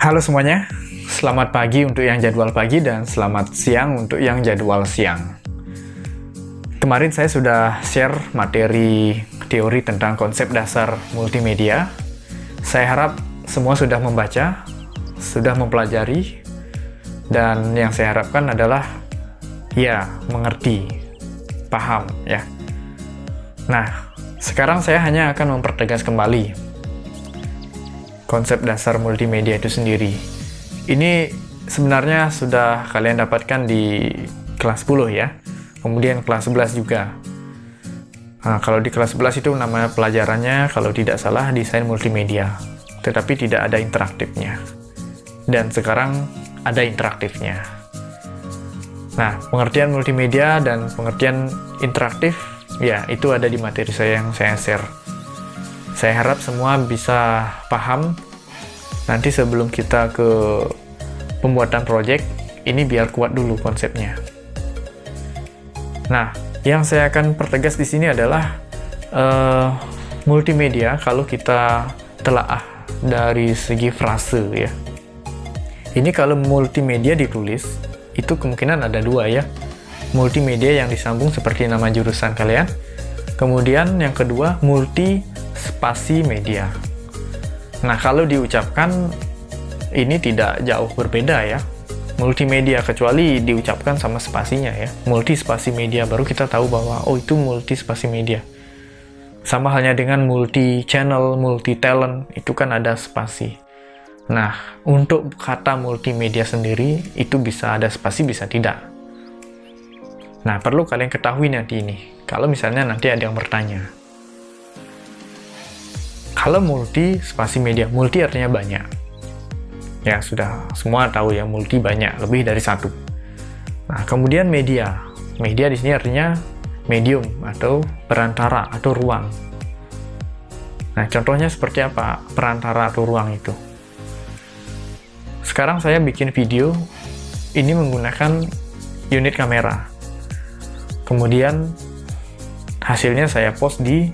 Halo semuanya, selamat pagi untuk yang jadwal pagi dan selamat siang untuk yang jadwal siang. Kemarin saya sudah share materi teori tentang konsep dasar multimedia. Saya harap semua sudah membaca, sudah mempelajari, dan yang saya harapkan adalah ya, mengerti, paham ya. Nah, sekarang saya hanya akan mempertegas kembali konsep dasar multimedia itu sendiri. Ini sebenarnya sudah kalian dapatkan di kelas 10 ya. Kemudian kelas 11 juga. Nah, kalau di kelas 11 itu nama pelajarannya, kalau tidak salah, desain multimedia. Tetapi tidak ada interaktifnya. Dan sekarang ada interaktifnya. Nah, pengertian multimedia dan pengertian interaktif, ya itu ada di materi saya yang saya share. Saya harap semua bisa paham nanti sebelum kita ke pembuatan project, ini biar kuat dulu konsepnya. Nah, yang saya akan pertegas di sini adalah multimedia kalau kita telaah dari segi frase ya. Ini kalau multimedia ditulis, itu kemungkinan ada dua ya. Multimedia yang disambung seperti nama jurusan kalian. Kemudian yang kedua, multi spasi media. Nah, kalau diucapkan ini tidak jauh berbeda ya. Multimedia, kecuali diucapkan sama spasinya ya. Multi spasi media, baru kita tahu bahwa oh itu multi spasi media. Sama halnya dengan multi channel, multi talent, itu kan ada spasi. Nah, untuk kata multimedia sendiri itu bisa ada spasi, bisa tidak. Nah, perlu kalian ketahui nanti ini. Kalau misalnya nanti ada yang bertanya. Kalau multi spasi media, multi artinya banyak. Ya, sudah semua tahu ya, multi banyak, lebih dari satu. Nah, kemudian media. Media di sini artinya medium atau perantara atau ruang. Nah, contohnya seperti apa perantara atau ruang itu? Sekarang saya bikin video ini menggunakan unit kamera. Kemudian hasilnya saya post di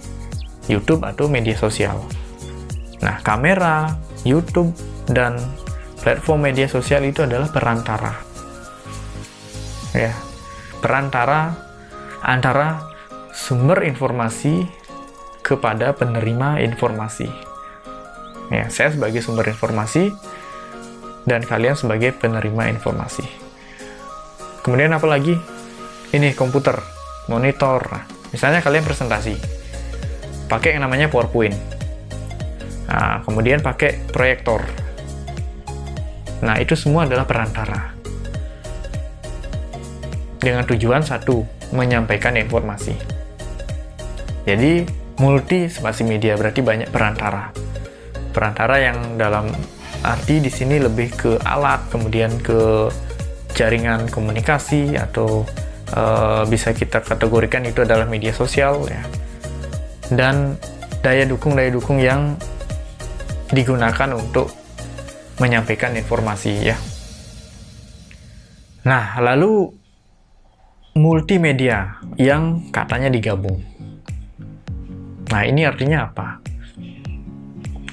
YouTube atau media sosial. Nah, kamera, YouTube, dan platform media sosial itu adalah perantara. Ya, perantara antara sumber informasi kepada penerima informasi. Ya, saya sebagai sumber informasi dan kalian sebagai penerima informasi. Kemudian apa lagi? Ini komputer, monitor. Nah, misalnya kalian presentasi, pakai yang namanya PowerPoint. Nah, kemudian pakai proyektor. Nah, itu semua adalah perantara. Dengan tujuan satu, menyampaikan informasi. Jadi, multi spasi media berarti banyak perantara. Perantara yang dalam arti di sini lebih ke alat, kemudian ke jaringan komunikasi, atau bisa kita kategorikan itu adalah media sosial ya. Dan daya dukung yang digunakan untuk menyampaikan informasi ya. Nah, lalu multimedia yang katanya digabung. Nah, ini artinya apa?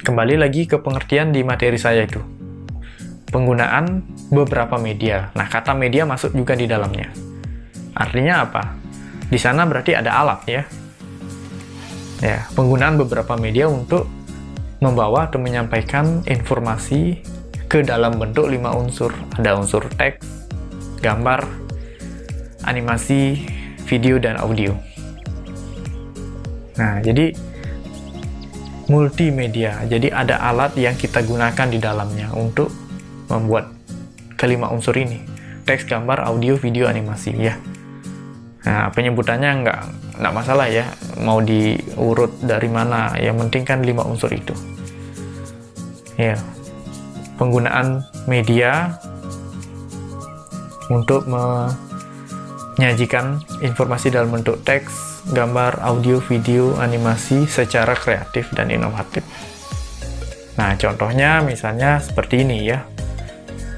Kembali lagi ke pengertian di materi saya itu. Penggunaan beberapa media. Nah, kata media masuk juga di dalamnya. Artinya apa? Di sana berarti ada alat ya. Ya, penggunaan beberapa media untuk membawa atau menyampaikan informasi ke dalam bentuk 5 unsur. Ada unsur teks, gambar, animasi, video, dan audio. Nah, jadi multimedia. Jadi ada alat yang kita gunakan di dalamnya untuk membuat kelima unsur ini. Teks, gambar, audio, video, animasi ya. Nah, penyebutannya nggak masalah ya, mau diurut dari mana, yang penting kan 5 unsur itu. Ya, penggunaan media untuk menyajikan informasi dalam bentuk teks, gambar, audio, video, animasi secara kreatif dan inovatif. Nah, contohnya misalnya seperti ini ya.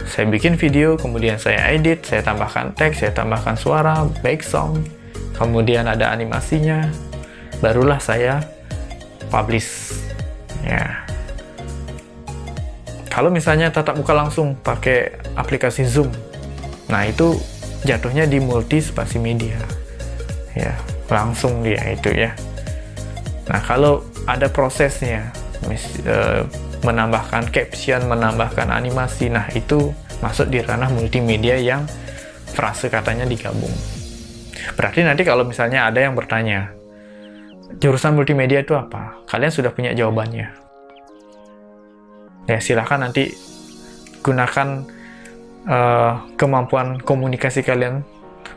Saya bikin video, kemudian saya edit, saya tambahkan teks, saya tambahkan suara, background, kemudian ada animasinya, barulah saya publish. Ya, Kalau misalnya tatap muka langsung pakai aplikasi Zoom, nah itu jatuhnya di multi spasi media, ya langsung dia itu ya. Nah kalau ada prosesnya, menambahkan caption, menambahkan animasi, nah itu masuk di ranah multimedia yang frase katanya digabung. Berarti nanti kalau misalnya ada yang bertanya, jurusan multimedia itu apa? Kalian sudah punya jawabannya. Ya silahkan nanti gunakan kemampuan komunikasi kalian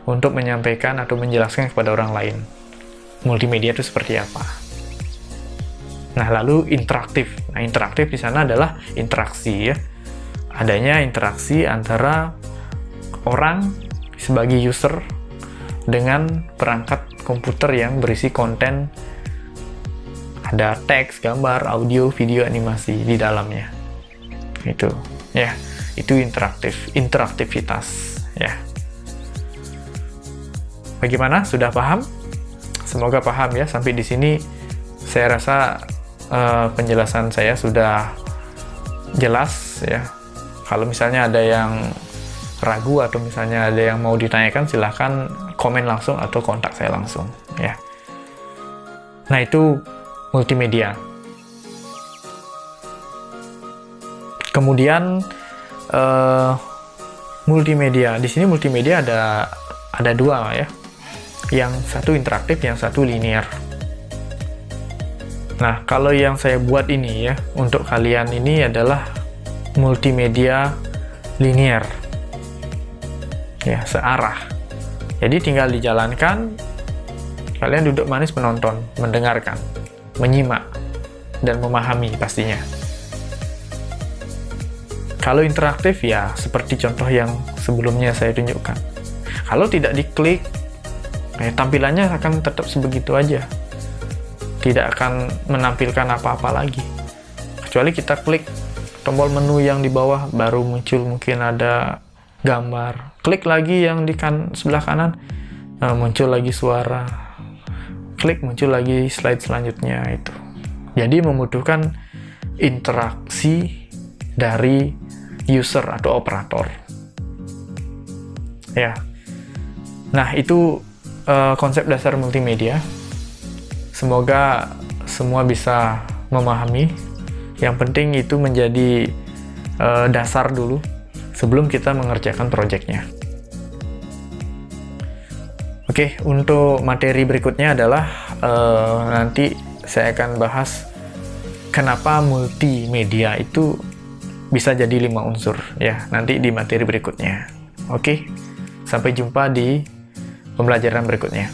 untuk menyampaikan atau menjelaskan kepada orang lain multimedia itu seperti apa. Nah, lalu interaktif. Nah, interaktif di sana adalah interaksi ya. Adanya interaksi antara orang sebagai user dengan perangkat komputer yang berisi konten, ada teks, gambar, audio, video, animasi di dalamnya. Itu ya, itu interaktivitas ya. Bagaimana? Sudah paham? Semoga paham ya. Sampai di sini saya rasa penjelasan saya sudah jelas ya. Kalau misalnya ada yang ragu atau misalnya ada yang mau ditanyakan, silahkan komen langsung atau kontak saya langsung ya. Nah, itu multimedia. Kemudian multimedia. Di sini multimedia ada dua ya. Yang satu interaktif, yang satu linear. Nah, kalau yang saya buat ini ya, untuk kalian ini adalah multimedia linear. Ya, searah. Jadi tinggal dijalankan, kalian duduk manis menonton, mendengarkan, menyimak, dan memahami pastinya. Kalau interaktif ya seperti contoh yang sebelumnya saya tunjukkan. Kalau tidak diklik, tampilannya akan tetap sebegitu aja. Tidak akan menampilkan apa-apa lagi. Kecuali kita klik tombol menu yang di bawah, baru muncul mungkin ada gambar. Klik lagi yang di sebelah kanan, muncul lagi suara. Klik, muncul lagi slide selanjutnya itu. Jadi membutuhkan interaksi dari user atau operator. Ya. Nah, itu konsep dasar multimedia. Semoga semua bisa memahami. Yang penting itu menjadi dasar dulu sebelum kita mengerjakan proyeknya. Oke, untuk materi berikutnya adalah nanti saya akan bahas kenapa multimedia itu bisa jadi 5 unsur ya, nanti di materi berikutnya. Oke, sampai jumpa di pembelajaran berikutnya.